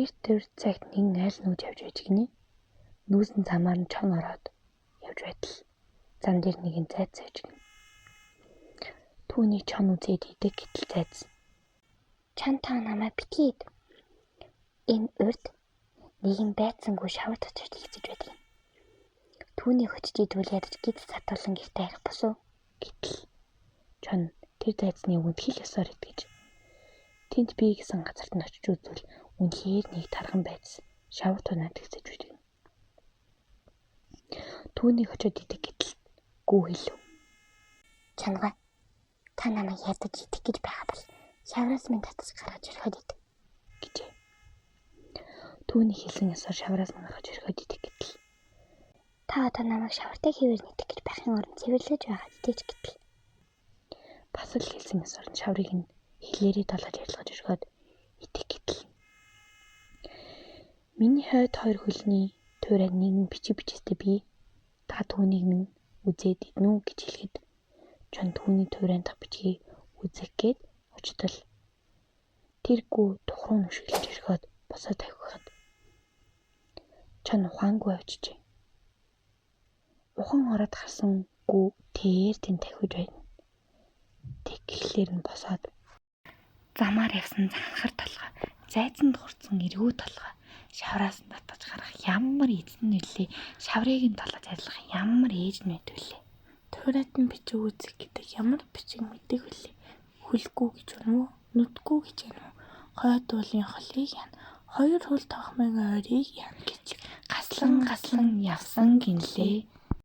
Эрт төр цагт нэгэн айл нүүж явж байж гинэ. Нүүсэн замаар нь чон ороод явж байтал зам дээр нэгэн зайд сууж гинэ. Түүний чон үзээд идэг гэтэл зайд "Чантаа намайг битгийд. Энэ урд нэгэн байцсангүй шавар дотор тэгсэж байдаг. Түүний хөтж идвэл ядаж гидс сатуулан гэртээ арих босов" гэтэл чон тэр зайцны үгэнд хэл ёсоор итгэж тэнд бий гэсэн газарт нь очиж үзвэл үнэхээр нэг тархан байц шавар тунаад тэгсэж байдаг. Түүний очиж идэх гэтэл гүү хэлв. "Чанга та намайг ядаж идэх гэж байгаа бол шавраас минь татаж гаргаж орхиод идэв" гэжээ. Түүний хэлсэн ёсоор шавраас нь гаргаж орхиод идэх гэтэл "Та одоо намайг шавартай хэвээр нэгдэх гэж байхын оронд цэвэрлэж байгаа идэж" гэтэл бас л хэлсэн ёсоор нь шаврыг нь хэлээрээ толгож ярилгаж орхиод идэх гэтэл "Миний хойд хоёр хөлний туурайд нэгэн бичиг бичстэй бий. Та түүнийг минь үзээд иднэ үү" гэж хэлэхэд чон түүний туурайн дахь бичгийг үзэх гээд очтол тэр гүү тухруу нүшгэлж орхиод босоо тавхихад чон ухаангүй очжээ. Ухан ороод харсан гүү тэр тэнд тавхиж байна. Тэгэхлээр нь босоод замаар явсан занхар толгой, зайцанд хурцсан эргүү толгой шавраас нь татаж гарах ямар эзэн нөлөө, шаврыг нь толгож ажиллах ямар ээж нь байдаг вүлээ. Туурайд нь бичиг үзэх гэдэг ямар бичиг мэддэг вүлээ. Хүлгүй гэж байна уу? Нүдгүй гэж байна уу? Хойд уулын холыг яана. Хоёр хөл тогмын ойрыг яана гэж гаслан явсан гинлээ.